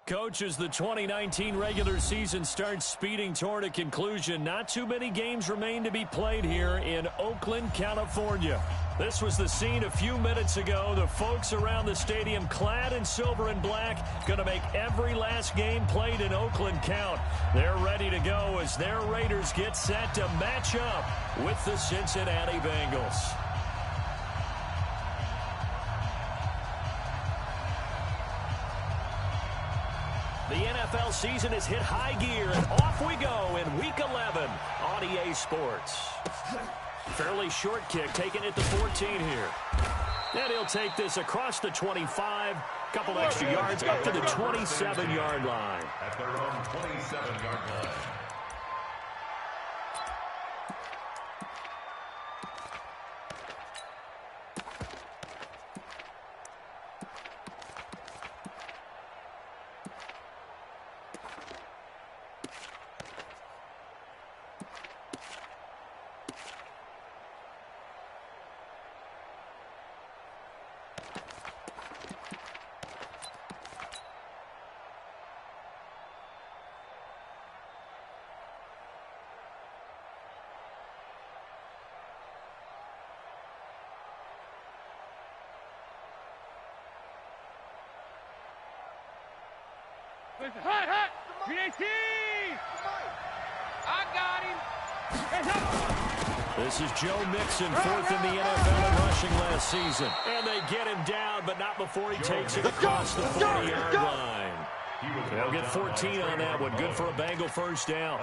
Coach, as the 2019 regular season starts speeding toward a conclusion, not too many games remain to be played here in Oakland, California. This was the scene a few minutes ago. The folks around the stadium clad in silver and black going to make every last game played in Oakland count. They're ready to go as their Raiders get set to match up with the Cincinnati Bengals. The NFL season has hit high gear, and off we go in Week 11 on EA Sports. Fairly short kick, taking it to 14 here. And he'll take this across the 25, couple extra yards up to the 27-yard line. At their own 27-yard line. Hot, hot! I got him! This is Joe Mixon, fourth in the NFL in rushing last season. And they get him down, but not before he takes it across the 40-yard line. They'll get 14 on that one. Good for a Bengal first down.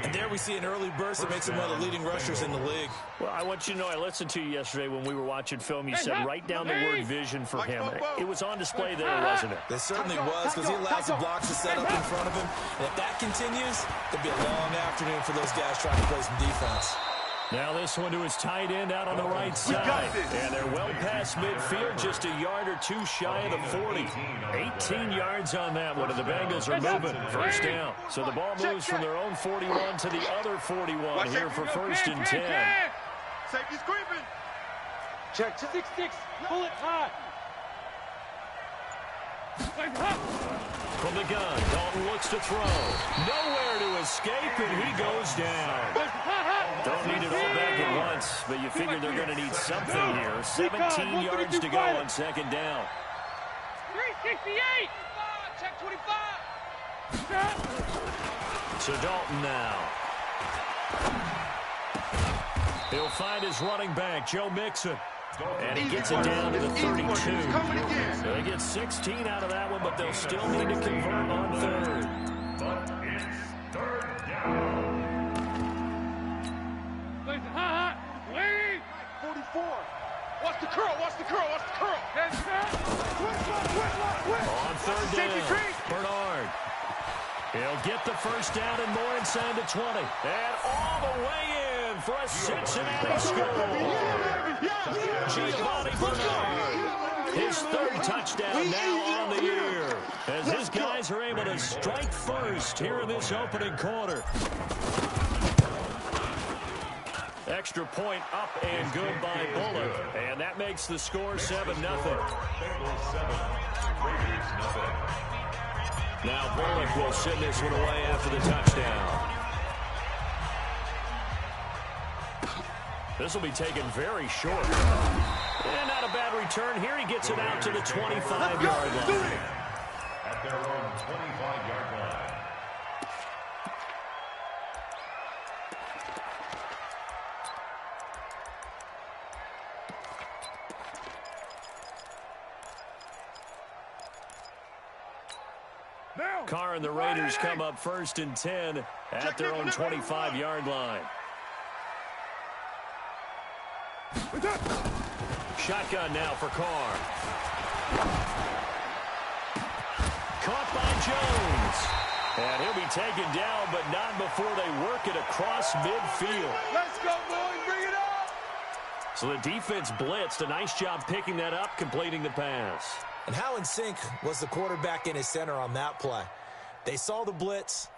And there we see an early burst that makes him one of the leading rushers in the league. Well, I want you to know, I listened to you yesterday when we were watching film. You said write down the word vision for him. It was on display there, wasn't it? It certainly was, because he allows the blocks to set up in front of him. And if that continues, it'll be a long afternoon for those guys trying to play some defense. Now this one to his tight end out on the right side. And they're well past midfield, just a yard or two shy of the 40. 18 yards on that one, and the Bengals are moving. First down. So the ball moves from their own 41 to the other 41 here for first and 10. Safety's creeping. Check. 6-6. Pull it hot. From the gun, Dalton looks to throw. Nowhere to escape, and he goes down. Don't need it all back at once, but you figure they're going to need something here. 17 yards to go on second down. 368. Check 25. So Dalton now. He'll find his running back, Joe Mixon. And he gets it down to the 32. So they get 16 out of that one, but they'll still need to convert on third. But it's third down. 44. Watch the curl. On third down, Bernard. He'll get the first down and more inside the 20. And all the way in for a Cincinnati score. Giovanni Bernard. His third touchdown now on the year, as his guys are able to strike first here in this opening quarter. Extra point up and good by Bullock. And that makes the score 7-0. Now Bullock will send this one away after the touchdown. This will be taken very short. And not a bad return here. He gets it out to the 25-yard line. At their own 25-yard line. Carr and the Raiders come up first and 10 at their own 25-yard line. Shotgun now for Carr. Caught by Jones. And he'll be taken down, but not before they work it across midfield. Let's go, boys. Bring it up. So the defense blitzed. A nice job picking that up, completing the pass. And how in sync was the quarterback and his center on that play? They saw the blitz,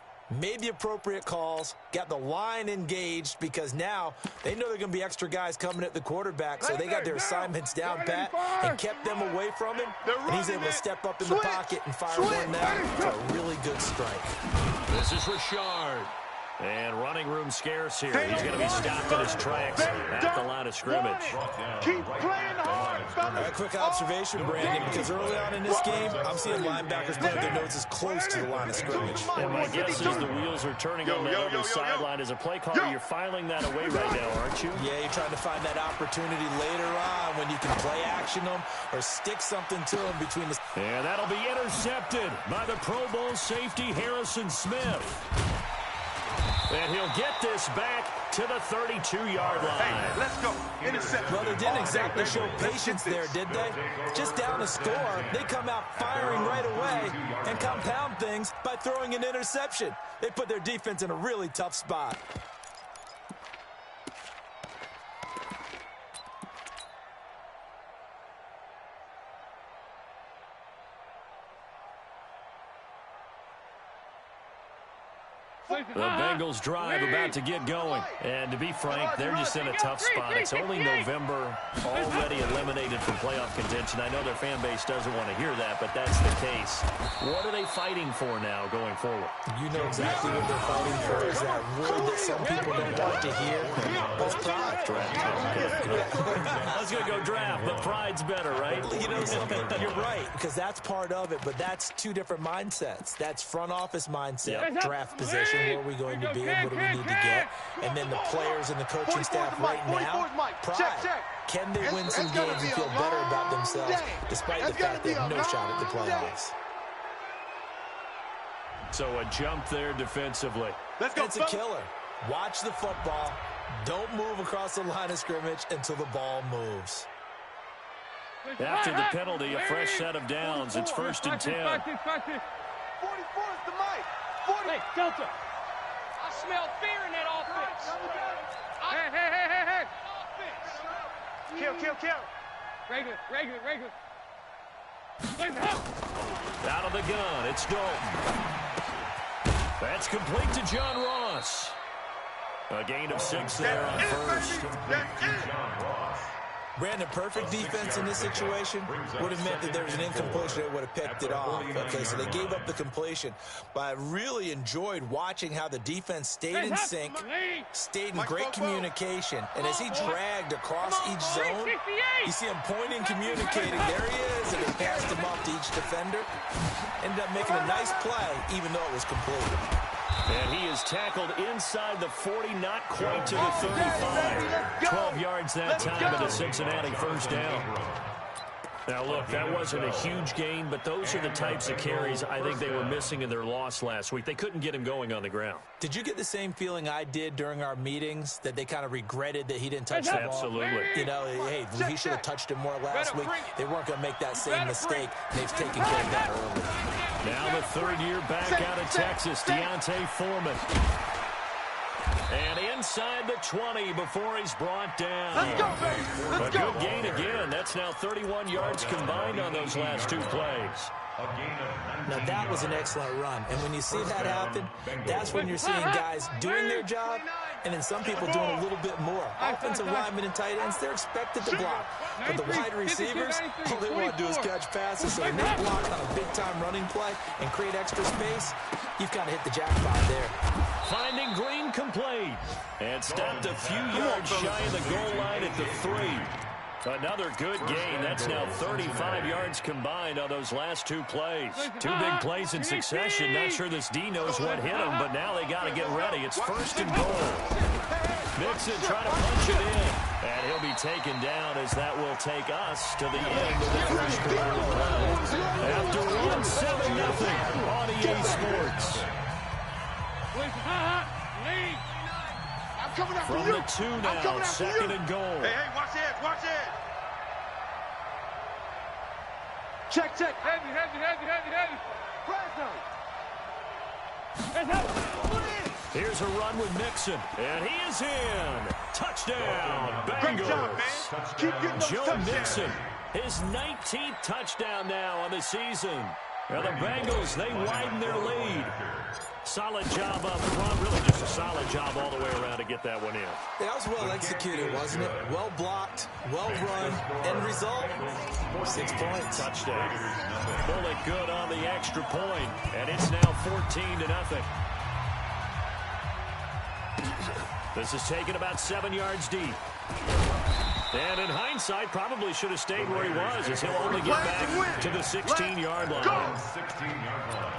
made the appropriate calls, got the line engaged because now they know they're going to be extra guys coming at the quarterback, so they got their assignments down pat and kept them away from him, and he's able to step up in the pocket and fire one now for a really good strike. This is Richard. And running room scarce here. He's going to be stopped in his tracks at the line of scrimmage. Keep playing hard, fellas. A quick observation, Brandon, because early on in this game, I'm seeing linebackers put their noses close to the line of scrimmage. And my guess is the wheels are turning on the other sideline. As a play caller, you're filing that away right now, aren't you? Yeah, you're trying to find that opportunity later on when you can play action them or stick something to them between the... And that'll be intercepted by the Pro Bowl safety Harrison Smith. And he'll get this back to the 32-yard line. Hey, let's go. Intercept. Well, they didn't exactly show patience there, did they? Just down a score, they come out firing right away and compound things by throwing an interception. They put their defense in a really tough spot. The Bengals drive about to get going. And to be frank, they're just in a tough spot. It's only November, already eliminated from playoff contention. I know their fan base doesn't want to hear that, but that's the case. What are they fighting for now going forward? You know exactly what they're fighting for. Is that word that some people don't want to hear? That's pride. I was going to go draft, but pride's better, right? You know something? You're right, because that's part of it, but that's two different mindsets. That's front office mindset, draft position. Where are we going to be and what do we need to get? And then the players and the coaching staff right now, pride. Can they win some games and feel better about themselves despite the fact they have no shot at the playoffs? So a jump there defensively. It's a killer. Watch the football. Don't move across the line of scrimmage until the ball moves. After the penalty, a fresh set of downs. It's 1st and 10. 44 is the mic. Hey, Delta. I smell fear in that offense. Hey. Kill. Regular. Out of the gun, it's Dalton. That's complete to John Ross. A gain of 6 there on first. Brandon, perfect defense in this situation would have meant that there was an incompletion that would have picked it off. Okay, so they gave up the completion. But I really enjoyed watching how the defense stayed in sync, stayed in great communication. And as he dragged across each zone, you see him pointing, communicating. There he is, and he passed him off to each defender. Ended up making a nice play, even though it was complete. And he is tackled inside the 40, not quite to the 35. 12 yards that time at a Cincinnati first down. Now, look, that wasn't a huge gain, but those are the types of carries I think they were missing in their loss last week. They couldn't get him going on the ground. Did you get the same feeling I did during our meetings, that they kind of regretted that he didn't touch the ball? Absolutely. You know, hey, he should have touched him more last week. They weren't going to make that same mistake. They've taken care of that early. Now the third year back out of Texas, Deontay Foreman. And inside the 20 before he's brought down. Let's go, baby. A good gain again. That's now 31 yards combined on those last 2 plays. Now, that was an excellent run. And when you see that happen, that's when you're seeing guys doing their job and then some people doing a little bit more. Offensive linemen and tight ends, they're expected to block. But the wide receivers, all they want to do is catch passes. So when they block on a big-time running play and create extra space, you've got to hit the jackpot there. Finding Green complete. And stopped a few yards shy of the goal line at the 3. Another good gain. That's now 35 yards combined on those last 2 plays. 2 big plays in succession. Not sure this D knows what hit him, but now they got to get ready. It's 1st and goal. Mixon trying to punch it in. And he'll be taken down as that will take us to the end of the first quarter of play. After 1-7-0 on EA Sports. From the 2 now, 2nd and goal. Hey, watch it. Check. Heavy. Here's a run with Mixon, and he is in. Touchdown, Bengals. Great job, man. Keep getting those Joe touchdowns. Mixon, his 19th touchdown now on the season. Well, the Bengals, they widen their lead. Solid job up front. Really just a solid job all the way around to get that one in. That was well executed, wasn't it? Well blocked, well run. End result, 6 points. Touchdown. Bullock good on the extra point, and it's now 14-0. This is taken about 7 yards deep. And in hindsight, probably should have stayed where he was, as he'll only get back to the 16-yard line. 16-yard line.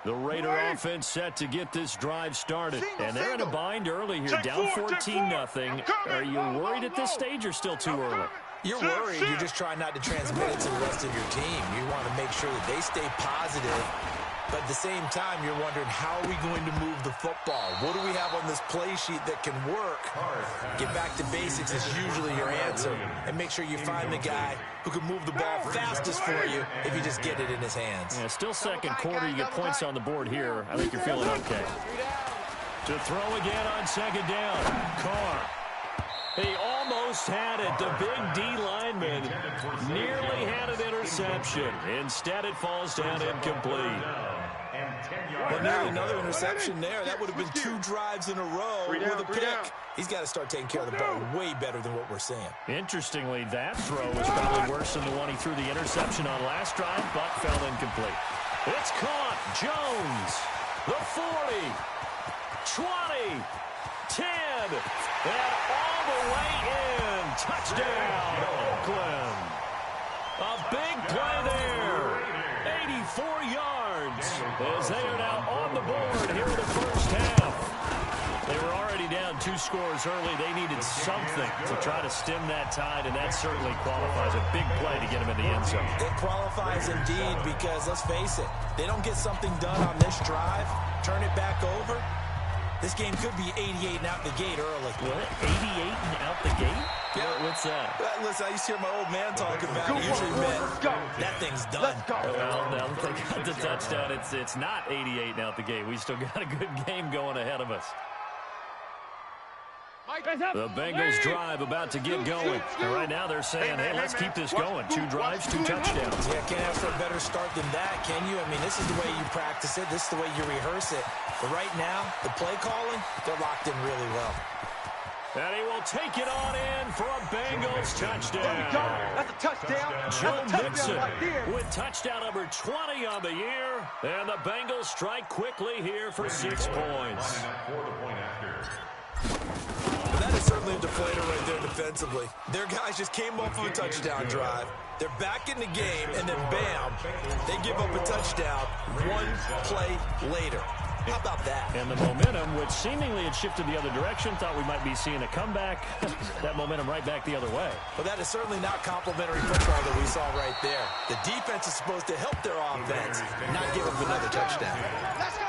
The Raider offense set to get this drive started. And they're in a bind early here, down 14-0. Are you worried at this stage or still too early? You're worried. You're just trying not to transmit it to the rest of your team. You want to make sure that they stay positive. But at the same time, you're wondering, how are we going to move the football? What do we have on this play sheet that can work? Get back to basics is usually your answer. And make sure you find the guy who can move the ball fastest for you if you just get it in his hands. Yeah, still second quarter. You get points on the board here. I think you're feeling okay. To throw again on second down. Carr. He almost had it. The big D lineman nearly had an interception. Instead, it falls down incomplete. Well, nearly another interception there. That would have been 2 drives in a row with a pick. He's got to start taking care of the ball way better than what we're seeing. Interestingly, that throw was probably worse than the one he threw the interception on last drive, but fell incomplete. It's caught. Jones, the 40, 20, 10, and all the way in. Touchdown, Oakland. A big play there. 84 yards as they are now on the board here in the first half. They were already down 2 scores early. They needed something to try to stem that tide, and that certainly qualifies. A big play to get them in the end zone. It qualifies indeed because, let's face it, they don't get something done on this drive, turn it back over, this game could be 88 and out the gate early. What? 88 and out the gate? Yeah. What's that? Listen, I used to hear my old man talking about it. Usually meant that thing's done. Well, now they got the touchdown. It's not 88 and out the gate. We still got a good game going ahead of us. The Bengals drive about to get going. And right now they're saying, hey, let's keep this going. 2 drives, 2 touchdowns. Yeah, can't ask for a better start than that, can you? I mean, this is the way you practice it. This is the way you rehearse it. But right now, the play calling, they're locked in really well. And he will take it on in for a Bengals touchdown. That's a touchdown. Joe Mixon right with touchdown number 20 on the year. And the Bengals strike quickly here for 6 points. That is certainly a deflator right there defensively. Their guys just came off of a touchdown drive. They're back in the game, and then bam, they give up a touchdown 1 play later. How about that? And the momentum, which seemingly had shifted the other direction, thought we might be seeing a comeback. That momentum right back the other way. Well, that is certainly not complimentary football that we saw right there. The defense is supposed to help their offense, not give them another touchdown. Let's go.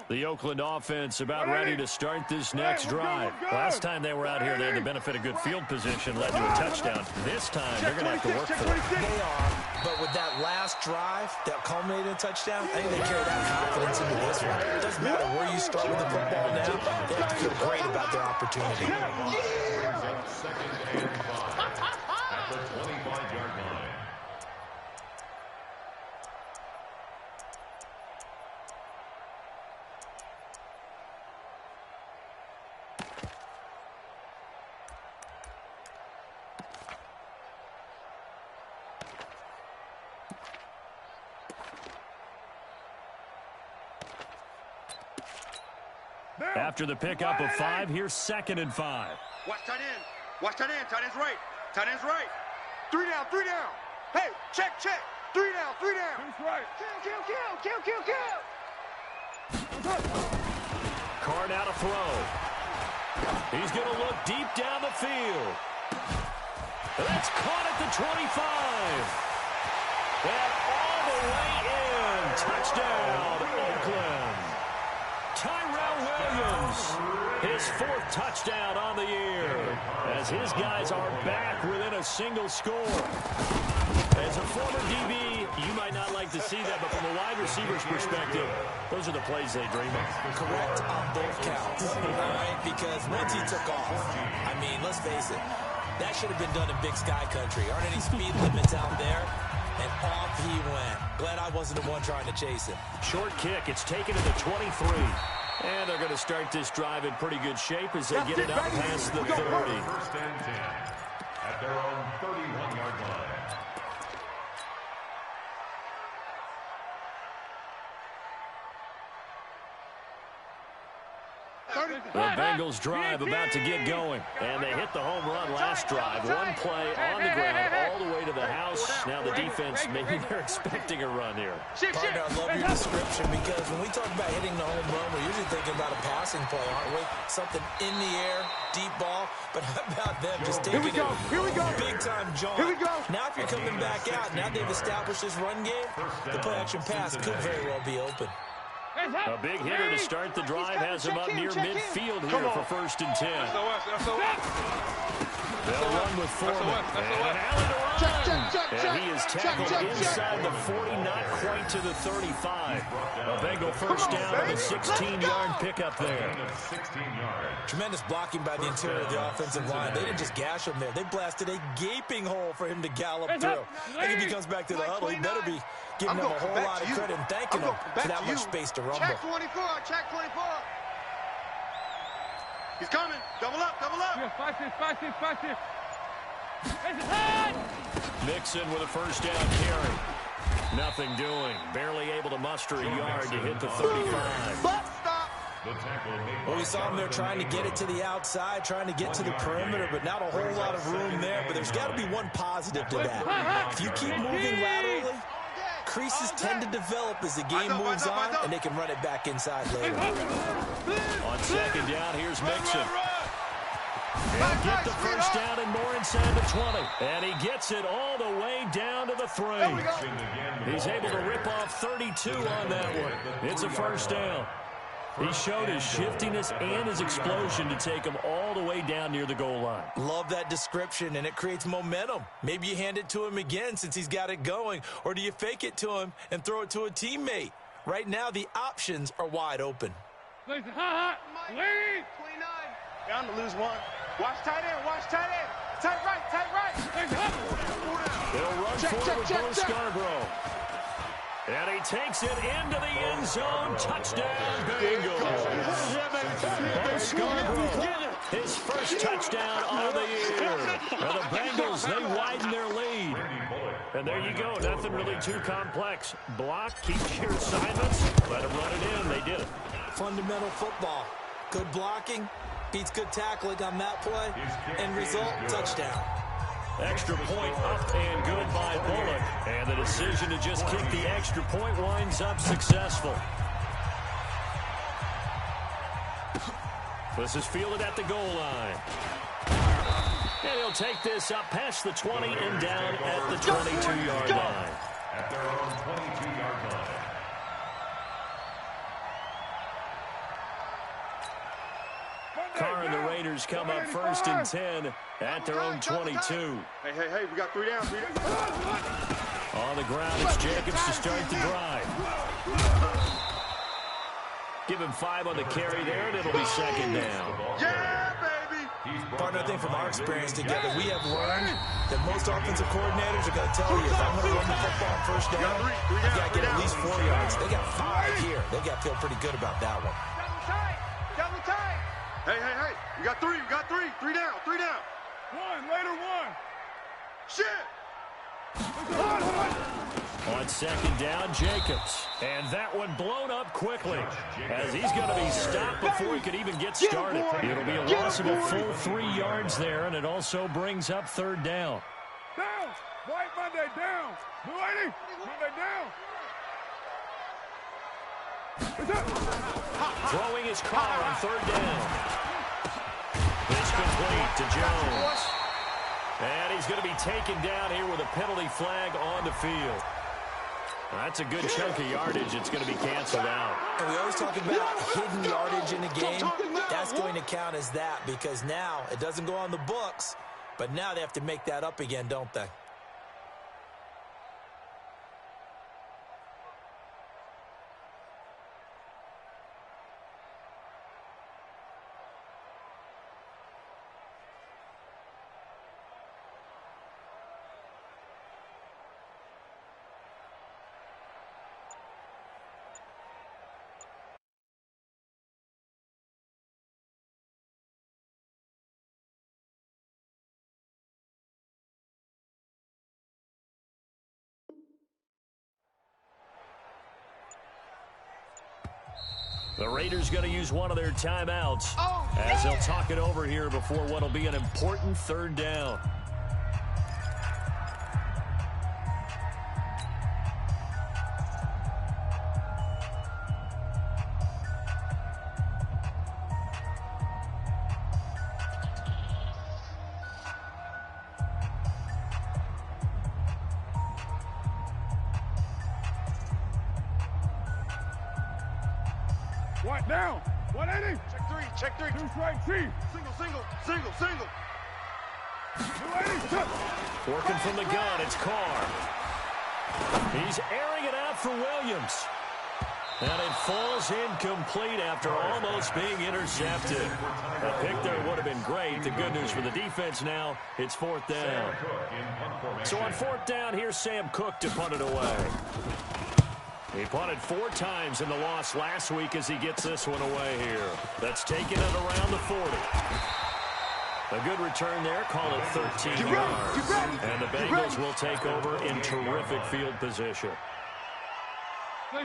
The Oakland offense about ready to start this next drive. Last time they were out here, they had the benefit of good field position, led to a touchdown. This time, they're going to have to work for it. They are, but with that last drive that culminated in a touchdown, I think they carry that confidence into this one. It doesn't matter where you start with the football now. They have to feel great about their opportunity. Second and 5 at the 25-yard line. After the pickup of 5, here's 2nd and 5. Watch tight end. Watch tight end. Tight end's right. Tight end's right. 3 down. 3 down. Hey, check. 3 down. 3 down. Who's right? Kill. Carr now to throw. He's going to look deep down the field. That's caught at the 25. And all the way in. Touchdown, Oakland. Tyrell Williams, his 4th touchdown on the year, as his guys are back within a single score. As a former DB, you might not like to see that, but from a wide receiver's perspective, those are the plays they dream of. Correct on both counts, all right? Because once he took off, I mean, let's face it, that should have been done in Big Sky Country. Aren't any speed limits out there? And off he went. Glad I wasn't the one trying to chase him. Short kick. It's taken to the 23. And they're going to start this drive in pretty good shape as they get it up past the 30. First and 10 at their own 31-yard line. The Bengals drive about to get going. And they hit the home run last drive. One play on the ground all the way to the house. Now the defense, maybe they're expecting a run here. Partner, I love your description because when we talk about hitting the home run, we're usually thinking about a passing play, aren't we? Something in the air, deep ball. But how about them just taking it? Here we go. Big-time jaunt. Here we go. Now if you're coming back out, now they've established this run game, the play-action pass could very well be open. A big hitter to start the drive has him up near midfield here for 1st and 10. They'll run with Foreman. And Allen to run. And he is tackled inside the 40, not quite to the 35. A Bengal first down on a 16-yard pickup there. Tremendous blocking by the interior of the offensive line. They didn't just gash him there. They blasted a gaping hole for him to gallop through. I think if he comes back to the huddle, he better be giving them a whole lot of credit and thanking them for that much space to rumble. Check 24, check 24. He's coming. Double up, double up. Mixon with a first down carry. Nothing doing. Barely able to muster a yard to hit the 35. Stop. Well, we saw him there trying to get it to the outside, trying to get to the perimeter, but not a whole lot of room there. But there's got to be one positive to that. If you keep moving laterally, creases tend to develop as the game moves on, and they can run it back inside later. On second down, here's Mixon. He'll get the first down and more inside the 20. And he gets it all the way down to the 3. He's able to rip off 32 on that one. It's a first down. He showed his shiftiness and his explosion to take him all the way down near the goal line. Love that description, and it creates momentum. Maybe you hand it to him again since he's got it going, or do you fake it to him and throw it to a teammate? Right now, the options are wide open. Lead. 29. Bound to lose one. Watch tight end, watch tight end. Tight right, tight right. They'll run forward with Bo Scarborough. And he takes it into the end zone. Touchdown, Bengals. Bo Scarborough, his first touchdown of the year. And the Bengals, they widen their lead. And there you go. Nothing really too complex. Block, keep your assignments, let them run it in. They did it. Fundamental football. Good blocking beats good tackling on that play. End result, touchdown. Extra point up and good by Bullock. And the decision to just kick the extra point winds up successful. This is fielded at the goal line. And he'll take this up past the 20 and down at the 22-yard line. At their own 22-yard line. Carr and the Raiders come up 1st and 10 at their own 22. Hey, we got 3 down, 3 down. On the ground, it's Jacobs to start the drive. Give him 5 on the carry there, and it'll be second down. Yeah, baby. Partner, I think from our experience together, we have learned that most offensive coordinators are going to tell you, if I'm going to run the football on first down, I've got to get at least 4 yards. They got 5 here. They got to feel pretty good about that one. Double tight. Hey. We got 3. 3 down. 3 down. 1, later 1. Shit. On second down, Jacobs. And that one blown up quickly as he's going to be stopped before he could even get started. It'll be a loss of a full 3 yards there, and it also brings up 3rd down. Down. White Monday down. Blue 80. Monday down. Throwing his car on 3rd down. It's complete to Jones. And he's going to be taken down here with a penalty flag on the field. That's a good chunk of yardage. It's going to be canceled out. And we always talk about hidden yardage in a game. That's going to count as that because now it doesn't go on the books, but now they have to make that up again, don't they? The Raiders going to use one of their timeouts as they'll talk it over here before what will be an important third down. What now? 180. Check three. Two strike, chief. Single. 280. Working from the gun, it's Carr. He's airing it out for Williams. And it falls incomplete after almost being intercepted. A pick there would have been great. The good news for the defense now, it's fourth down. So on fourth down, here's Sam Cook to punt it away. He punted 4 times in the loss last week as he gets this one away here. That's taken it around the 40. A good return there. Call it 13 yards. And the Bengals will take over in terrific field position. 44.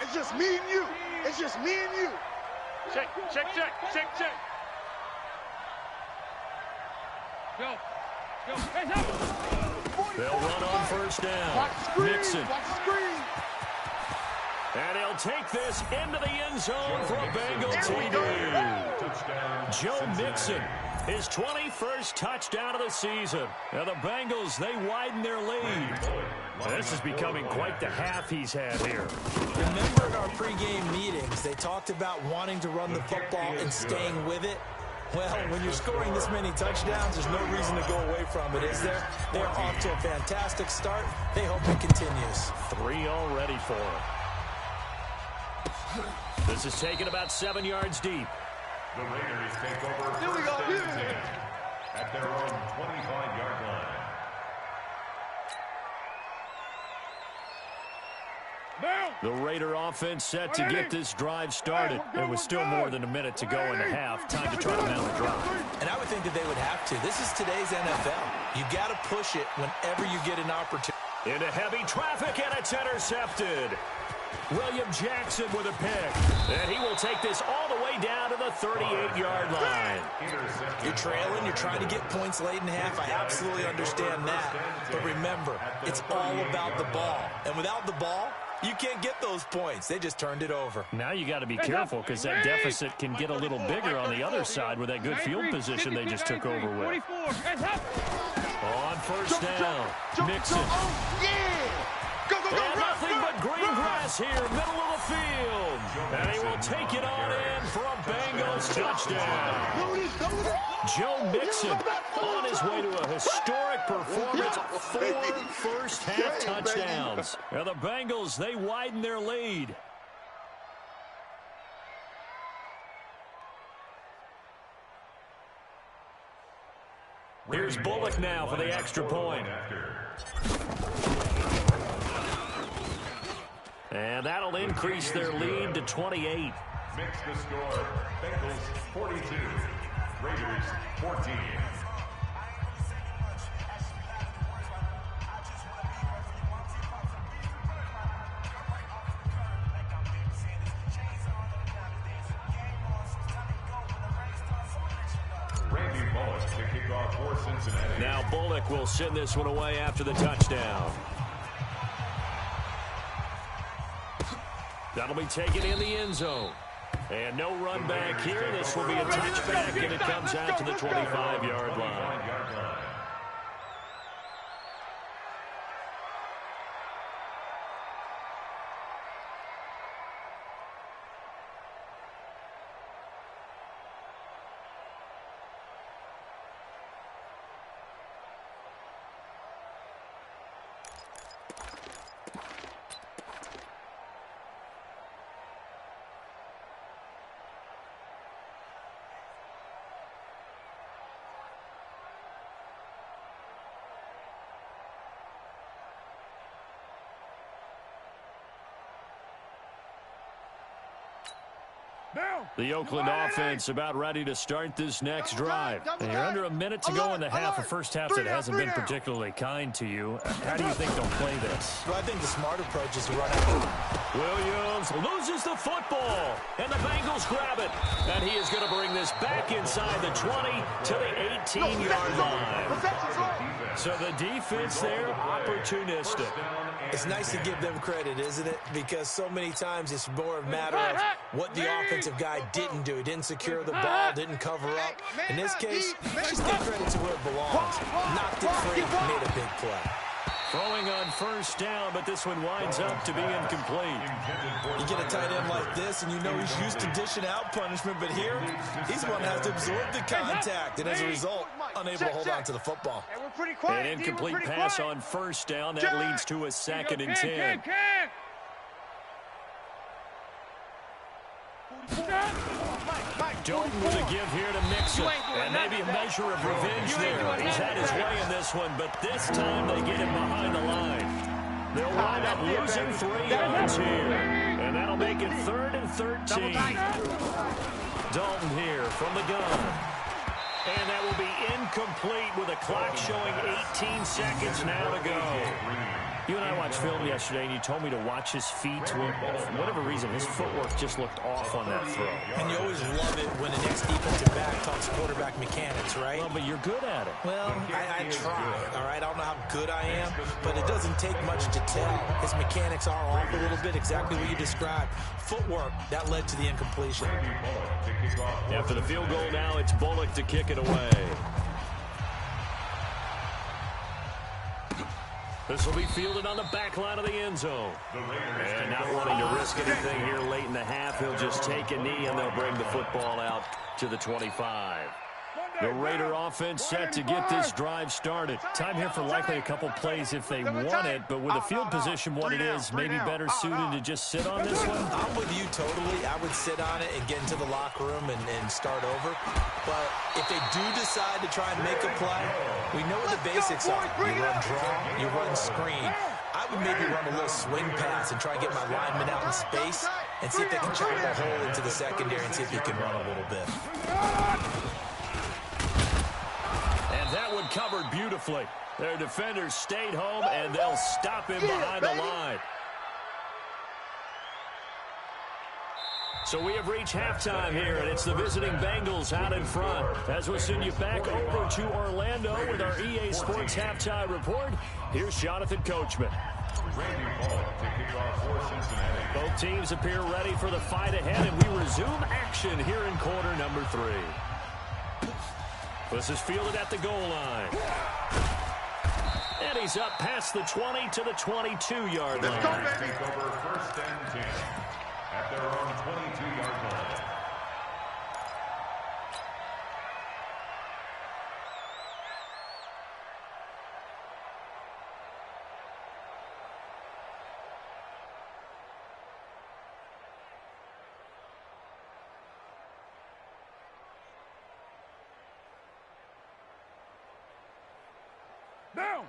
It's just me and you. Check. Go. Hands up. They'll run on first down. Mixon. And he'll take this into the end zone for a Bengal TD. Joe Mixon, his 21st touchdown of the season. Now the Bengals, they widen their lead. This is becoming quite the half he's had here. Remember in our pregame meetings, they talked about wanting to run the football and staying with it. Well, when you're scoring this many touchdowns, there's no reason to go away from it, is there? They're off to a fantastic start. They hope it continues. 3 already for him. This is taken about 7 yards deep. The Raiders take over first and 10 at their own 25-yard line. The Raider offense set to get this drive started. It was still more than a minute to go in the half. Time to try to mount the drive. And I would think that they would have to. This is today's NFL. You got to push it whenever you get an opportunity. Into heavy traffic, and it's intercepted. William Jackson with a pick. And he will take this all the way down to the 38-yard line. You're trailing. You're trying to get points late in half. I absolutely understand that. But remember, it's all about the ball. And without the ball, you can't get those points. They just turned it over. Now you got to be careful because that deficit can get a little bigger on the other side with that good field position they just took over with. On first down, Mixon. And nothing but green grass here, middle of the field. And he will take it on in for a Bengals touchdown. Joe Mixon on his way to a historic performance, 4 first-half touchdowns. And the Bengals, they widen their lead. Here's Bullock now for the extra point. And that'll increase their lead to 28. Mix the score. Bengals 42, Raiders 14. Randy Ballas to kick off for Cincinnati. Now Bullock will send this one away after the touchdown. That'll be taken in the end zone. And no run back here. This will be a touchback, and it comes out to the 25-yard line. The Oakland offense about ready to start this next drive. And you're under a minute to go in the half, a first half that hasn't been particularly kind to you. How do you think they'll play this? Well, I think the smart approach is to run out. Williams loses the football, and the Bengals grab it. And he is going to bring this back inside the 20 to the 18-yard line. So the defense there, opportunistic. It's nice to give them credit, isn't it? Because so many times it's more a matter of what the offensive guy didn't do. He didn't secure the ball, didn't cover up. In this case, just give credit to where it belongs. Knocked it free, made a big play. Throwing on first down, but this one winds up to be incomplete. You get a tight end like this, and you know he's used to dishing out punishment, but here, he's going to have to absorb the contact, and as a result, unable to hold on to the football. An incomplete pass on first down. That leads to a 2nd and 10. Dalton with a give here to Mixon. And maybe a measure of revenge there. He's had his way in this one, but this time they get him behind the line. They'll wind up losing 3 yards here. And that'll make it 3rd and 13. Dalton here from the gun. And that will be incomplete with a clock showing 18 seconds now to go. You and I watched film yesterday, and you told me to watch his feet. Well, for whatever reason, his footwork just looked off on that throw. And you always love it when the next defensive back talks quarterback mechanics, right? Well, but you're good at it. Well, I try, all right? I don't know how good I am, but it doesn't take much to tell. His mechanics are off a little bit, exactly what you described. Footwork, that led to the incompletion. After the field goal now, it's Bullock to kick it away. This will be fielded on the back line of the end zone. And not wanting to risk anything here late in the half, he'll just take a knee, and they'll bring the football out to the 25. The Raider offense set to get this drive started. Time here for likely a couple plays if they want it, but with the field position what it is, maybe better suited to just sit on this one? I'm with you totally. I would sit on it and get into the locker room and start over. But if they do decide to try and make a play, we know what the basics are. You run draw, you run screen. I would maybe run a little swing pass and try and get my lineman out in space and see if they can chop a hole into the secondary and see if he can run a little bit. That one covered beautifully. Their defenders stayed home, and they'll stop him behind the line. So we have reached halftime here, and it's the visiting Bengals out in front. As we send you back over to Orlando with our EA Sports Halftime Report, here's Jonathan Coachman. Both teams appear ready for the fight ahead, and we resume action here in quarter number 3. This is fielded at the goal line. And he's up past the 20 to the 22-yard line. Take over 1st and 10 at their own 22-yard line.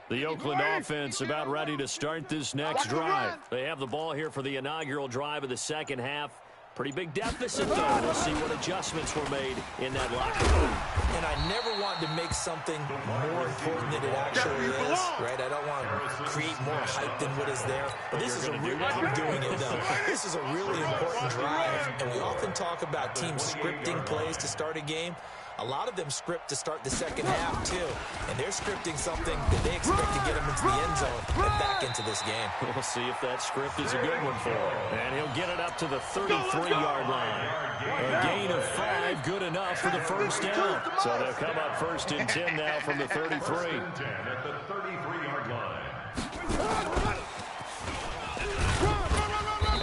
The Oakland offense about ready to start this next drive. They have the ball here for the inaugural drive of the second half. Pretty big deficit, though. We'll see what adjustments were made in that locker room. And I never want to make something more important than it actually is, right? I don't want to create more hype than what is there. But this is a real, I'm doing it, though. This is a really important drive. And we often talk about teams scripting plays to start a game. A lot of them script to start the second half, too. And they're scripting something that they expect to get them into the end zone and back into this game. We'll see if that script is a good one for him. And he'll get it up to the 33-yard line. A gain of 5, good enough for the first down. So they'll come up 1st and 10 now from the 33. At the 33-yard line.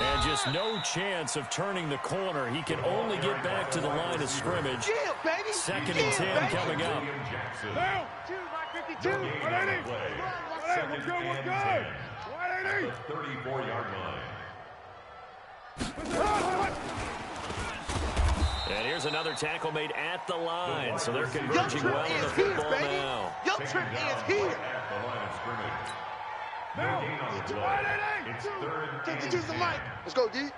And just no chance of turning the corner. He can only get back to the line of scrimmage. 2nd and 10 coming up. Down. 52. 180. Let's go. 180. The 34-yard line. And here's another tackle made at the line. So they're converging well on the football now. Your trip is here. At the line of scrimmage. Now, It's 3rd and 52 the mic. Let's go, D.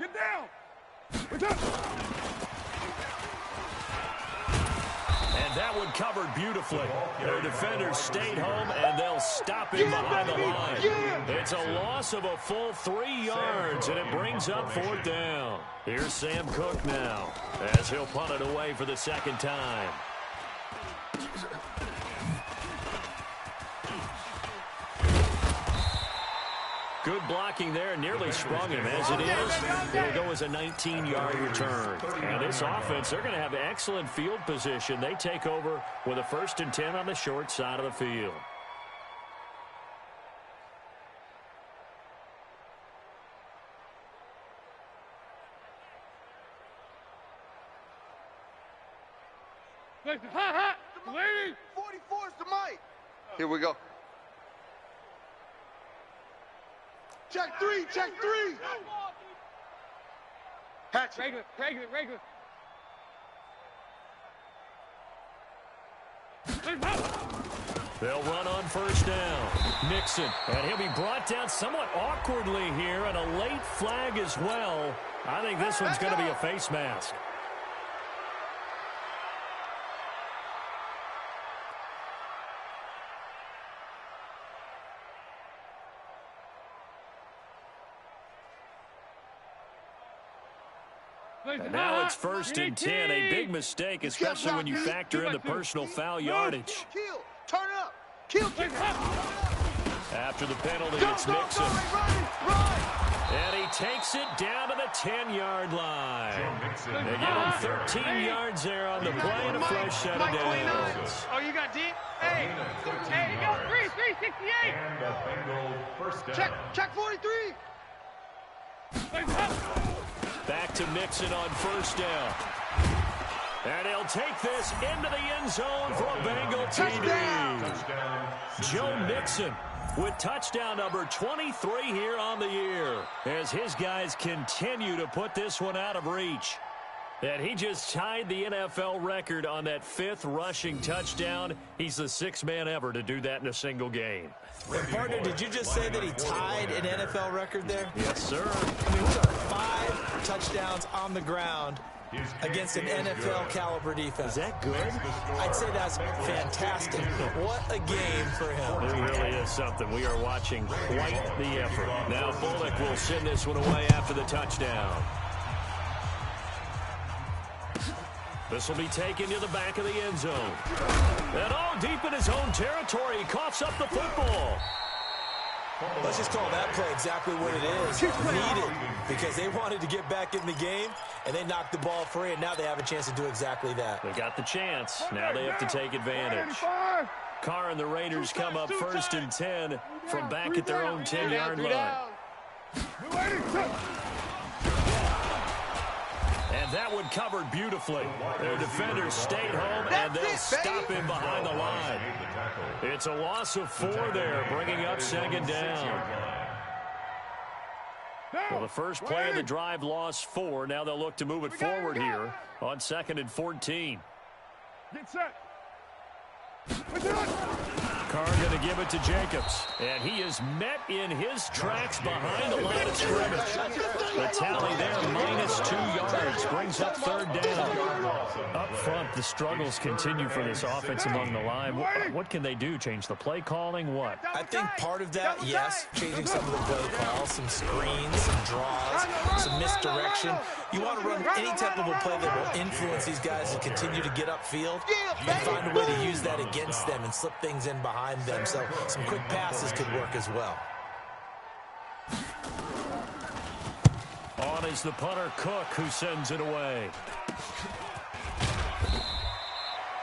Get down. What's up? And that one covered beautifully. Their defenders stayed home, and they'll stop him behind the line. It's a loss of a full 3 yards, and it brings up 4th down. Here's Sam Cook now, as he'll punt it away for the second time. Good blocking there, nearly sprung him. As it is, it'll go as a 19-yard return. And this offense, they're going to have excellent field position. They take over with a 1st and 10 on the short side of the field. Hot, lady. 44 is the mic. Here we go. Check 3, check 3. Hatch. Regular. They'll run on 1st down. Nixon, and he'll be brought down somewhat awkwardly here, and a late flag as well. I think this one's going to be a face mask. And now it's 1st and 10, a big mistake, especially when you factor in the personal foul yardage. Kill. Turn up. Kill. After the penalty, it's Nixon. And he takes it down to the 10-yard line. They give him 13 yards there on the play and a fresh set of downs. Oh, you got deep? Hey, you got 368. Check 43. Back to Nixon on 1st down. And he'll take this into the end zone for a Bengal TD. Joe Mixon with touchdown number 23 here on the year, as his guys continue to put this one out of reach. And he just tied the NFL record on that 5th rushing touchdown. He's the 6th man ever to do that in a single game. And partner, did you just say that he tied an NFL record there? Yes, sir. I mean, we are 5 touchdowns on the ground against an NFL caliber defense. Is that good? I'd say that's fantastic. What a game for him. It really is something. We are watching quite the effort. Now Bullock will send this one away after the touchdown. This will be taken to the back of the end zone. And all deep in his own territory, he coughs up the football. Let's just call that play exactly what it is. Needed, because they wanted to get back in the game, and they knocked the ball free, and now they have a chance to do exactly that. They got the chance. Now they have to take advantage. Carr and the Raiders come up 1st and 10 from back at their own 10-yard line. And that one covered beautifully. Their defenders stayed home, and they'll stop him behind the line. It's a loss of 4 there, bringing up 2nd down. Well, the first play of the drive lost 4. Now they'll look to move it forward here on 2nd and 14. Get set. Carr going to give it to Jacobs. And he is met in his tracks behind the line of scrimmage. The tally there, -2 yards, brings up 3rd down. Up front, the struggles continue for this offense among the line. What can they do? Change the play calling? What? I think part of that, yes, changing some of the play calls, some screens, some draws, some misdirection. You want to run any type of a play that will influence these guys and continue to get upfield and find a way to use that against them and slip things in behind them. So some quick passes could work as well. On is the punter, Cook, who sends it away.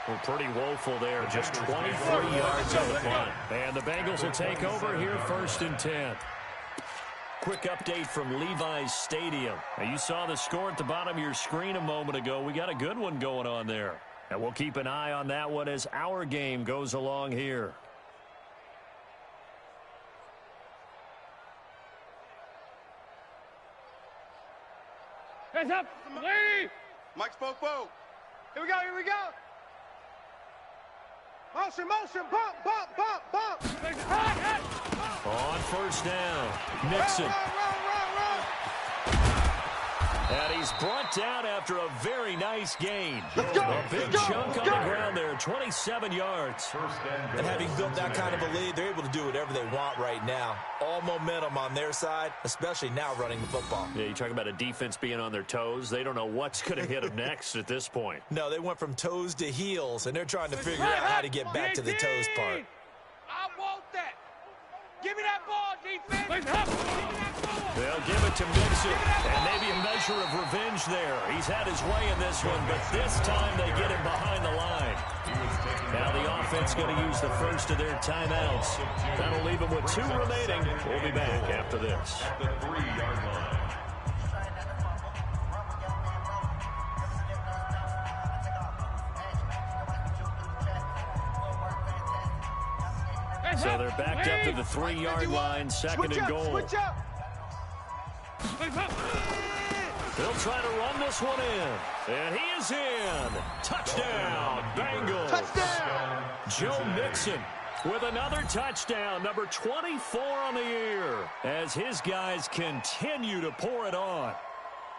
Well, pretty woeful there. Just 23 yards on the punt. And the Bengals will take over here 1st and 10. Quick update from Levi's Stadium. Now, you saw the score at the bottom of your screen a moment ago. We got a good one going on there. And we'll keep an eye on that one as our game goes along here. Hands up, lady. Mike Spopo. Here we go. Motion, bump. On 1st down, Nixon. And he's brought down after a very nice gain. A big chunk on the ground there, 27 yards. And having built that kind of a lead, they're able to do whatever they want right now. All momentum on their side, especially now running the football. Yeah, you talk about a defense being on their toes. They don't know what's going to hit them next at this point. No, they went from toes to heels, and they're trying to figure out how to get back to the toes part. I want that. Give me that ball, defense. They'll give it to Mixon, and maybe a measure of revenge there. He's had his way in this one, but this time they get him behind the line. Now the offense going to use the first of their timeouts. That'll leave them with 2 remaining. We'll be back after this. At the 3-yard line. So they're backed up to the 3-yard line, second and goal. They'll try to run this one in. And he is in. Touchdown, Bengals. Touchdown. Joe Mixon with another touchdown, number 24 on the year, as his guys continue to pour it on.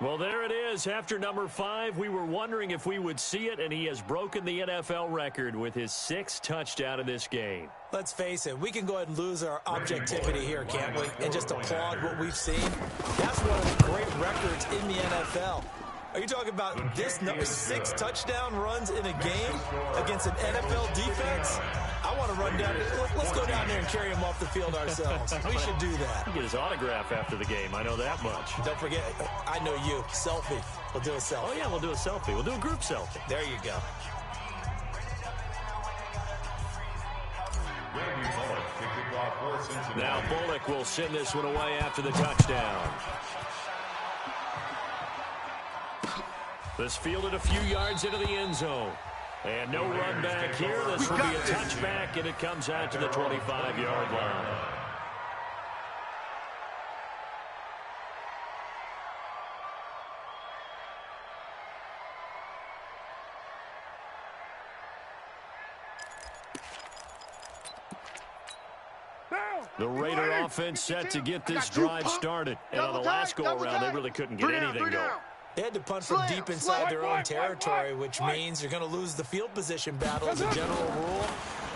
Well, there it is. After number 5, we were wondering if we would see it, and he has broken the NFL record with his 6th touchdown in this game. Let's face it, we can go ahead and lose our objectivity here, can't we? And just applaud what we've seen. That's one of the great records in the NFL. Are you talking about this number 6 touchdown runs in a game against an NFL defense? I want to run down. Let's go down there and carry him off the field ourselves. We should do that. Get his autograph after the game. I know that much. Don't forget, I know you. Selfie. We'll do a selfie. Oh, yeah, we'll do a selfie. We'll do a group selfie. There you go. Now Bullock will send this one away after the touchdown. This fielded a few yards into the end zone. And no run back here. This will be a touchback, and it comes out to the 25-yard line. The Raider offense set to get this drive started. And on the last go-around, they really couldn't get anything going. They had to punt from deep inside their own territory, which means you're going to lose the field position battle as a general rule.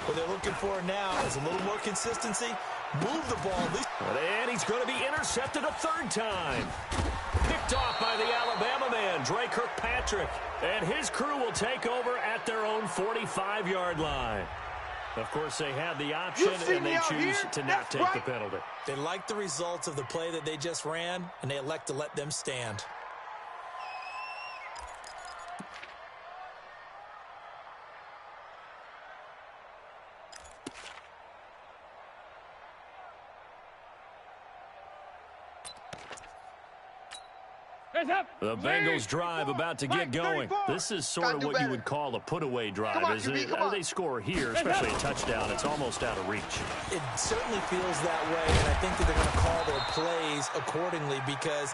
What they're looking for now is a little more consistency. Move the ball. And he's going to be intercepted a 3rd time. Picked off by the Alabama man, Dre Kirkpatrick. And his crew will take over at their own 45-yard line. Of course, they had the option, and they choose to not take the penalty. They like the results of the play that they just ran, and they elect to let them stand. The Bengals drive about to get going. This is sort of what you would call a put-away drive. As they score here, especially a touchdown, it's almost out of reach. It certainly feels that way, and I think that they're going to call their plays accordingly, because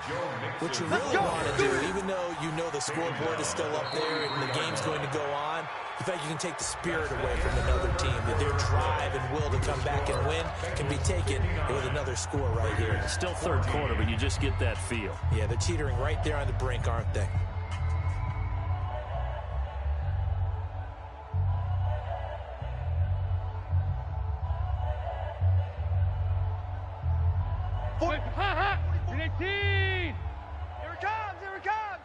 what you really want to do, even though you know the scoreboard is still up there and the game's going to go on, the fact you can take the spirit away from another team, that their drive and will to come back and win can be taken with another score right here. Still 3rd quarter, but you just get that feel. Yeah, they're teetering right there on the brink, aren't they? Here it comes, here it comes.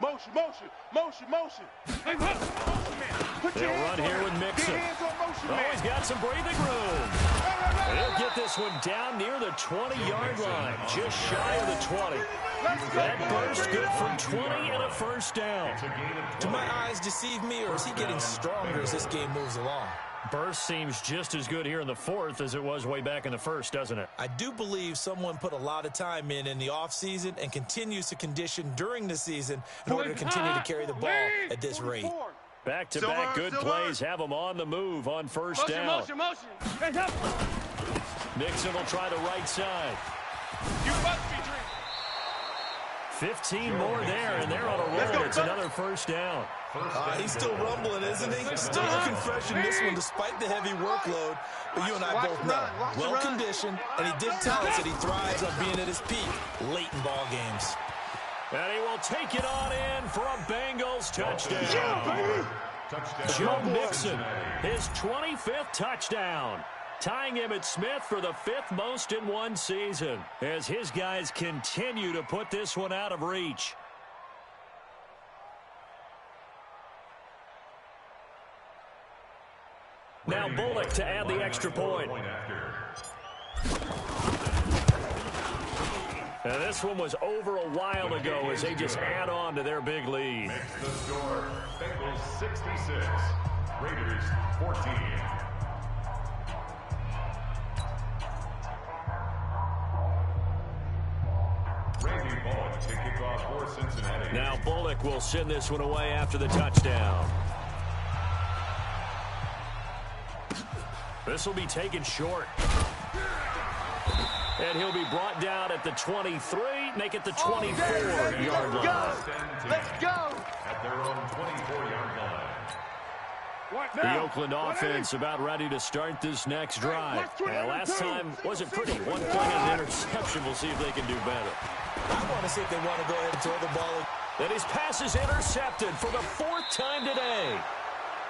Motion, motion, motion, motion. They'll run here with Mixon. Oh, he's got some breathing room. He'll get this one down near the 20-yard line, just shy of the 20. That burst good from 20 and a 1st down. Do my eyes deceive me, or is he getting stronger as this game moves along? Burst seems just as good here in the 4th as it was way back in the 1st, doesn't it? I do believe someone put a lot of time in the offseason and continues to condition during the season in order to continue to carry the ball at this rate. Back-to-back good plays have them on the move on 1st down. Motion. Mixon will try the right side. You must be 15 more there, and they're on a roll. It's another first down. He's still rumbling, isn't he? Still looking fresh in this one despite the heavy workload. But you and I both know, well-conditioned, and he did tell us that he thrives on being at his peak late in ball games. And he will take it on in for a Bengals touchdown. Joe Mixon, his 25th touchdown, tying Emmitt Smith for the 5th most in one season as his guys continue to put this one out of reach. Now Bullock to add the extra point. And this one was over a while ago as they just add on to their big lead. Makes the score Bengals 66, Raiders 14. Randy Bullock to kick off for Cincinnati. Now Bullock will send this one away after the touchdown. This will be taken short. And he'll be brought down at the 23, make it the 24-yard line. Let's go! At their own 24-yard line. The Oakland offense about ready to start this next drive. And last time wasn't pretty. 1 point and an interception. We'll see if they can do better. I want to see if they want to go ahead and throw the ball. And his pass is intercepted for the 4th time today.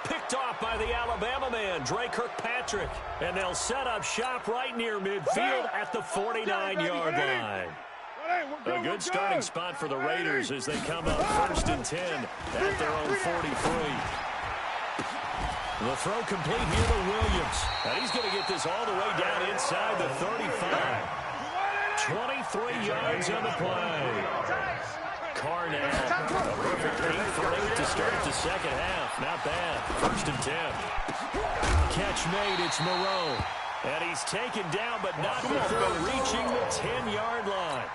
Picked off by the Alabama man, Dre Kirkpatrick. And they'll set up shop right near midfield at the 49-yard line. A good starting spot for the Raiders as they come up 1st and 10 at their own 43. The throw complete here to Williams. And he's going to get this all the way down inside the 35. 23 yards on the play. Carnell, a perfect 8 for 8 to start the second half. Not bad. 1st and 10. Catch made, it's Moreau. And he's taken down, but not before reaching the 10-yard line.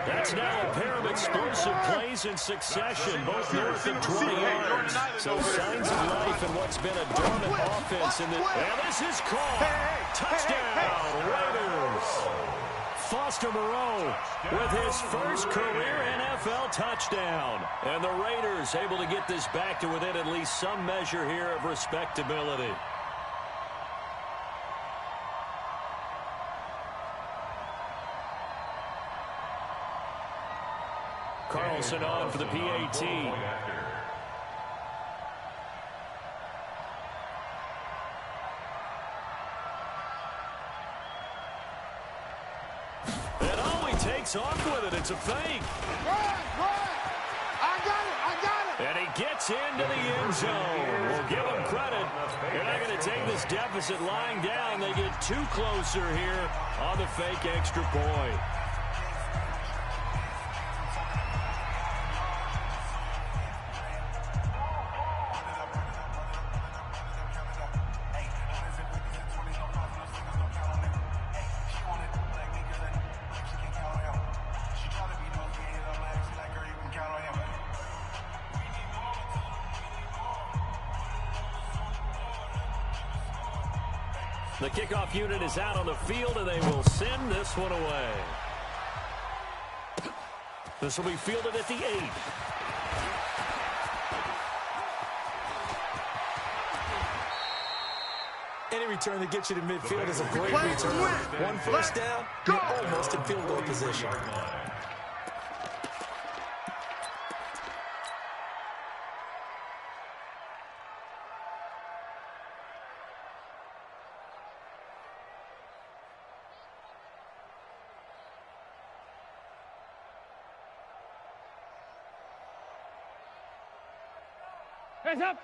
That's now a pair of explosive plays in succession, both north of 20 yards. So signs of life in what's been a dormant offense in the... And this is called. Touchdown, Raiders. Foster Moreau with his first career NFL touchdown. And the Raiders able to get this back to within at least some measure here of respectability. Carlson on for the PAT. And all he takes off with it, it's a fake. I got it. And he gets into the end zone. We'll give him credit. They're not going to take this deficit lying down. They get 2 closer here on the fake extra point. The kickoff unit is out on the field, and they will send this one away. This will be fielded at the 8. Any return that gets you to midfield is a great return. 1 first down, you're almost in field goal position.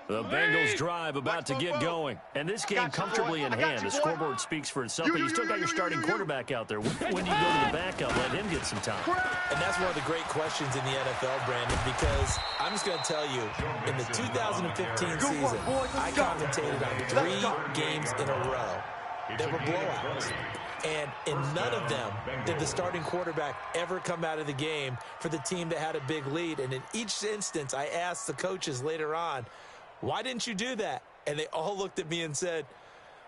The Bengals drive about to get going. And this game comfortably in hand. The scoreboard speaks for itself, but you still got your starting quarterback out there. When do you go to the backup, let him get some time? And that's one of the great questions in the NFL, Brandon, because I'm just going to tell you, in the 2015 season, I commentated on 3 games in a row that were blowouts. And in none of them did the starting quarterback ever come out of the game for the team that had a big lead. And in each instance, I asked the coaches later on, why didn't you do that? And they all looked at me and said,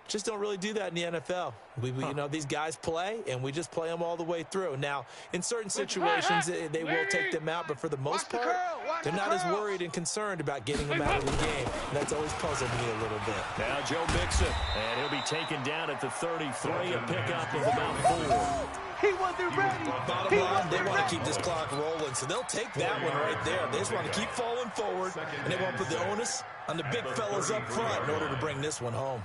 Just don't really do that in the NFL. You know, these guys play, and we just play them all the way through. Now, in certain situations, they will take them out, but for the most part, they're not as worried and concerned about getting them out of the game. And that's always puzzled me a little bit. Now Joe Mixon, and he'll be taken down at the 33, a pickup of about 4. He wasn't ready. Bottom line, they want to keep this clock rolling, so they'll take that one right there. They just want to keep falling forward, and they want to put the onus on the big fellas up front in order to bring this one home.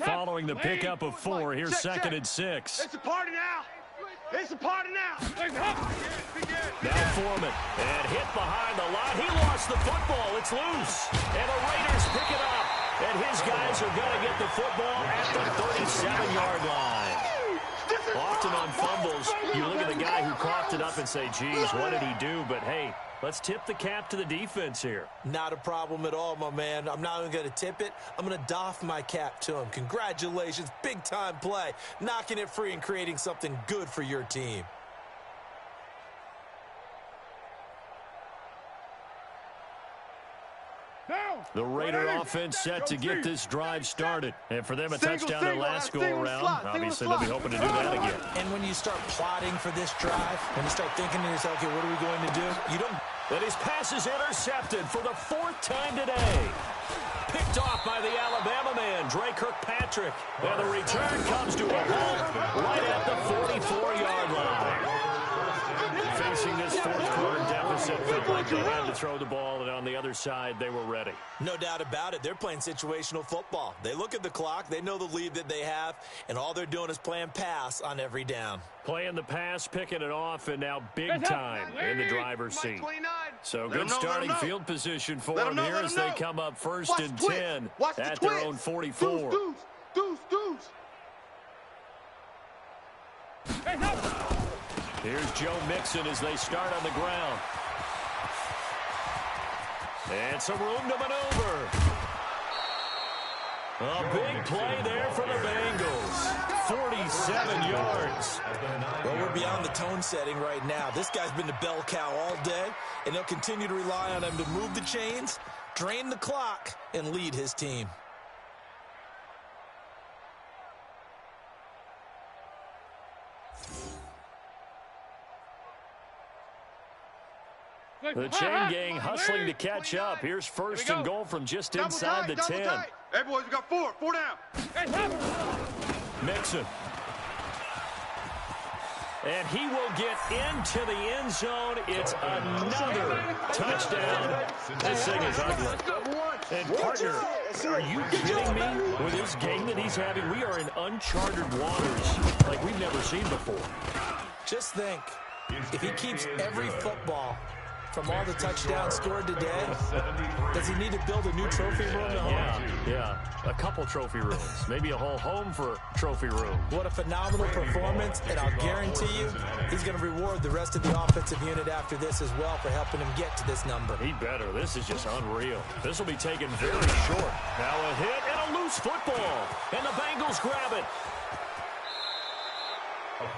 Following the pickup of 4, here's second and 6. It's a party now. It's a party now. Now Foreman, and hit behind the line. He lost the football. It's loose. And the Raiders pick it up. And his guys are going to get the football at the 37-yard line. Often on fumbles, you look at the guy who coughed it up and say, geez, what did he do? But, hey, let's tip the cap to the defense here. Not a problem at all, my man. I'm not even going to tip it. I'm going to doff my cap to him. Congratulations. Big-time play. Knocking it free and creating something good for your team. The Raider offense set to get this drive started. And for them, a touchdown their last go-around. Obviously, they'll be hoping to do that again. And when you start plotting for this drive, when you start thinking to yourself, okay, what are we going to do? You don't... And his pass is intercepted for the 4th time today. Picked off by the Alabama man, Dre Kirkpatrick. And the return comes to a halt right at the 44-yard line. Facing this 4th quarter deficit, felt like they had to throw the ball, and on the other side, they were ready. No doubt about it. They're playing situational football. They look at the clock, they know the lead that they have, and all they're doing is playing pass on every down. Playing the pass, picking it off, and now big time in the driver's seat. So good starting field position for them here as they come up 1st and 10 at their own 44. Deuce. Here's Joe Mixon as they start on the ground. And some room to maneuver. A big play there for the Bengals. 47 yards. Well, we're beyond the tone setting right now. This guy's been the bell cow all day, and they'll continue to rely on him to move the chains, drain the clock, and lead his team. The chain gang hustling to catch up. Here's 1st and goal from just inside the 10. Hey, boys, we got 4 down. Mixon. And he will get into the end zone. It's another touchdown. This thing is ugly. And, partner, are you kidding me? With this game that he's having, we are in uncharted waters like we've never seen before. Just think, if he keeps every football from all the touchdowns scored today, does he need to build a new trophy room at home? Yeah. A couple trophy rooms. Maybe a whole home for trophy room. What a phenomenal performance, and I'll guarantee you he's going to reward the rest of the offensive unit after this as well for helping him get to this number. He better. This is just unreal. This will be taken very short. Now a hit and a loose football. And the Bengals grab it.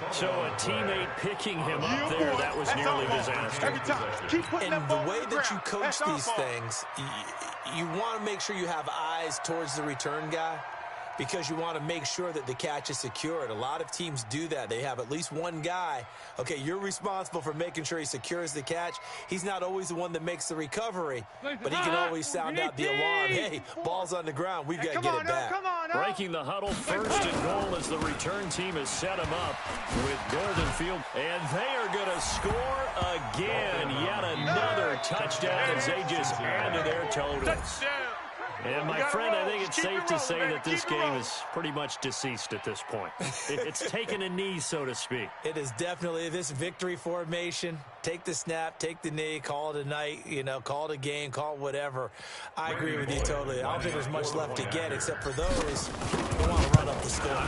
So a teammate picking him up there, that was nearly disaster. And the way that you coach these things, you want to make sure you have eyes towards the return guy because you want to make sure that the catch is secured. A lot of teams do that. They have at least one guy. Okay, you're responsible for making sure he secures the catch. He's not always the one that makes the recovery, but he can always sound out the alarm. Hey, ball's on the ground. We've got to get it back. Breaking the huddle, 1st and goal as the return team has set him up with Golden Field. And they are going to score again. Yet another touchdown as they just add to their totals. And, my friend, I think it's safe to say that this game is pretty much deceased at this point. It's taken a knee, so to speak. It is definitely this victory formation. Take the snap, take the knee, call it a night, call it a game, call it whatever. I agree with you totally. I don't think there's much left to get except for those who want to run up the score.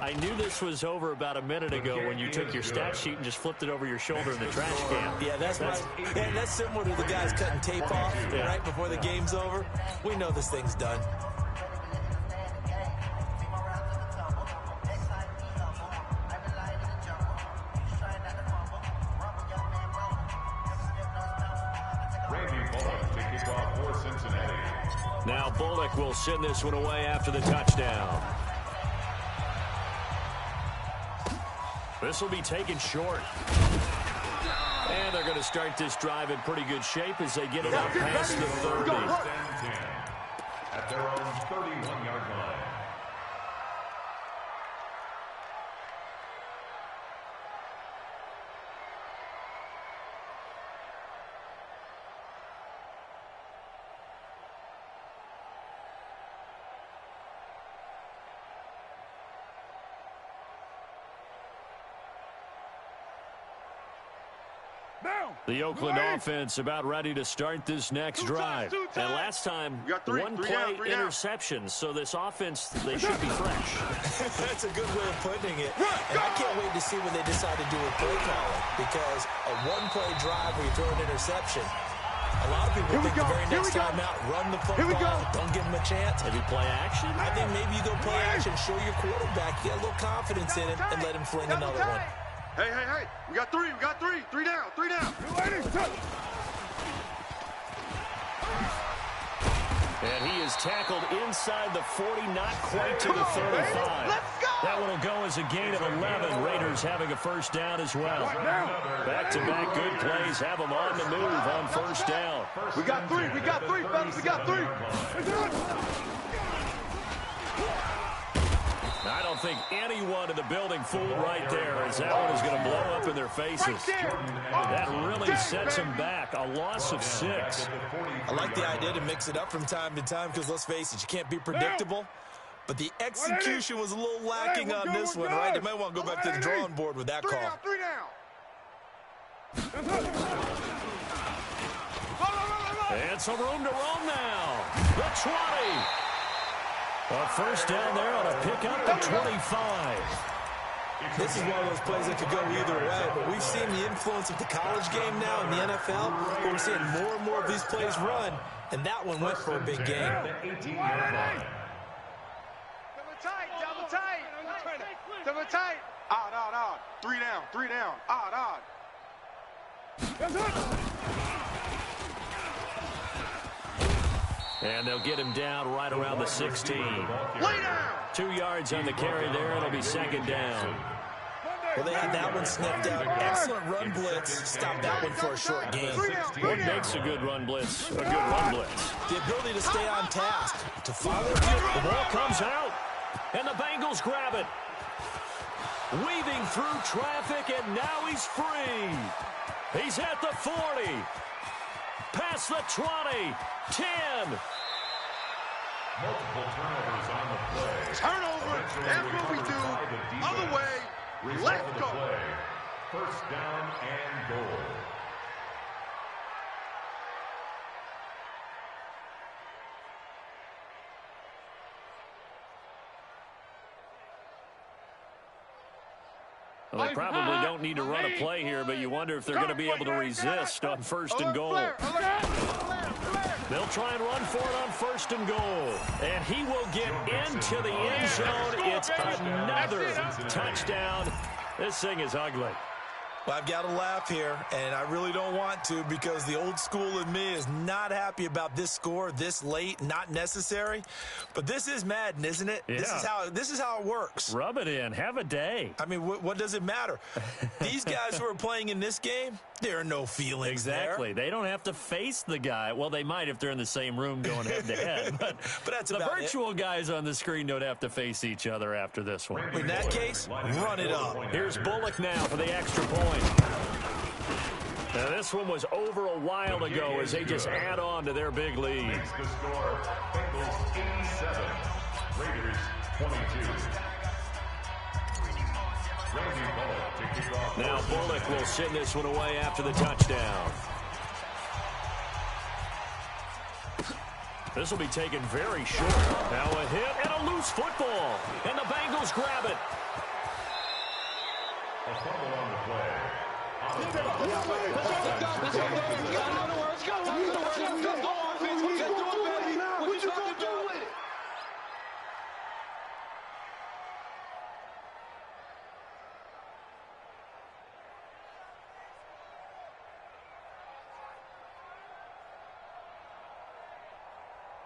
I knew this was over about a minute ago when you took your stat sheet and just flipped it over your shoulder in the trash can. Yeah, that's similar to the guys cutting tape off right before the game's over. We know this thing's done. Now Bullock will send this one away after the touchdown. This will be taken short. And they're going to start this drive in pretty good shape as they get it out past the 30. At their own 31-yard line. The Oakland offense about ready to start this next drive. And last time, one play interception. So this offense, they should be fresh. That's a good way of putting it. And I can't wait to see what they decide to do with play calling. Because a one-play drive where you throw an interception, a lot of people think the very next time out, run the football, don't give them a chance. Maybe play action? I think maybe you go play action, show your quarterback, get a little confidence in him, and let him fling another one. Hey, hey, hey. We got three. Three down. And he is tackled inside the 40, not quite to the 35. Let's go! That one will go as a gain of 11. Raiders having a first down as well. Back-to-back good plays have them on the move on first down. We got three, fellas. We got three. I don't think anyone in the building fooled right there, as that one is going to blow up in their faces. That really sets them back. A loss of 6. I like the idea to mix it up from time to time because, let's face it, you can't be predictable. But the execution was a little lacking on this one, right? They might want to go back to the drawing board with that call. Three down. And some room to roam now. The 20. A first down there on a pickup at 25. This is one of those plays that could go either way, but we've seen the influence of the college game now in the NFL, where we're seeing more and more of these plays run, and that one went for a big gain. Double tight. Odd. Three down. Odd. And they'll get him down right around the 16. Lay down. 2 yards on the carry there. It'll be second down. Well, they had that one sniffed out. Excellent run blitz. Stopped that one for a short gain. What makes a good run blitz a good run blitz? The ability to stay on task, to follow through. The ball comes out, and the Bengals grab it. Weaving through traffic, and now he's free. He's at the 40. Past the 20. 10. Multiple turnovers on the play. Turnover. That's what we do. Other way. Let's go. First down and goal. Well, they probably don't need to run a play here, but you wonder if they're going to be able to resist on first and goal. They'll try and run for it on first and goal. And he will get into the end zone. It's another touchdown. This thing is ugly. Well, I've got to laugh here, and I really don't want to because the old school in me is not happy about this score this late, not necessary. But this is Madden, isn't it? Yeah. This is how it works. Rub it in. Have a day. I mean, what does it matter? These guys who are playing in this game, there are no feelings Exactly. there. They don't have to face the guy. Well, they might if they're in the same room going head-to-head. But that's the about virtual guys on the screen don't have to face each other after this one. In that case, run it up. Here's Bullock now for the extra point. Now, this one was over a while ago as they just add on to their big lead. Makes the score Bengals 87, Raiders 22. Now Bullock will send this one away after the touchdown. This will be taken very short. Now a hit and a loose football. And the Bengals grab it. A fumble on the play.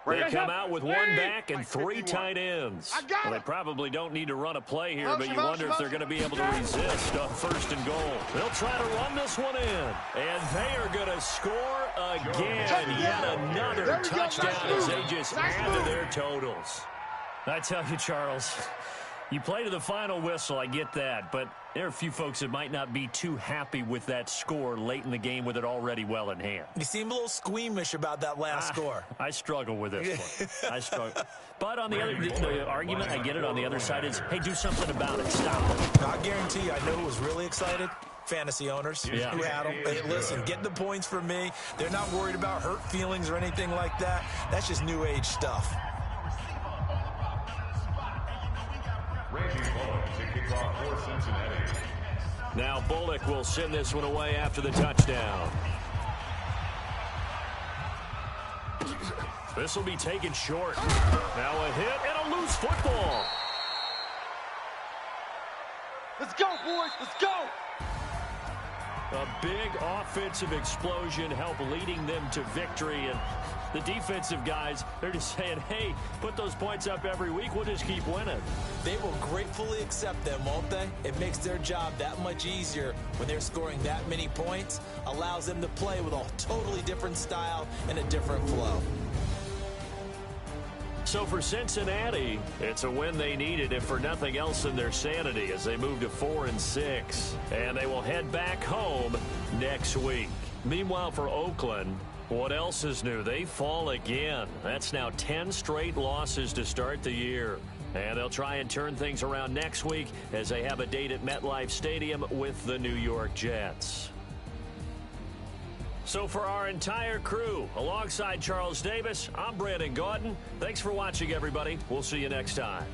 They come out with one back and 3 tight ends. Well, they probably don't need to run a play here, but you wonder if they're going to be able to resist on 1st and goal. They'll try to run this one in, and they are going to score again. Yet another touchdown as they just add to their totals. I tell you, Charles, you play to the final whistle, I get that, but there are a few folks that might not be too happy with that score late in the game with it already well in hand. You seem a little squeamish about that last score. I struggle with this one. I struggle. But on the other, the argument, I get it, on the other side is, hey, do something about it. Stop it. I guarantee you, I know who was really excited. Fantasy owners who had them. Hey, listen, get the points from me. They're not worried about hurt feelings or anything like that. That's just new age stuff. Now Bullock will send this one away after the touchdown. This will be taken short. Now a hit and a loose football. Let's go, boys. Let's go. A big offensive explosion helped leading them to victory. And the defensive guys, they're just saying, hey, put those points up every week. We'll just keep winning. They will gratefully accept them, won't they? It makes their job that much easier when they're scoring that many points. Allows them to play with a totally different style and a different flow. So for Cincinnati, it's a win they needed, if for nothing else than their sanity, as they move to 4-6. And they will head back home next week. Meanwhile, for Oakland, what else is new? They fall again. That's now 10 straight losses to start the year. And they'll try and turn things around next week as they have a date at MetLife Stadium with the New York Jets. So for our entire crew, alongside Charles Davis, I'm Brandon Gaudin. Thanks for watching, everybody. We'll see you next time.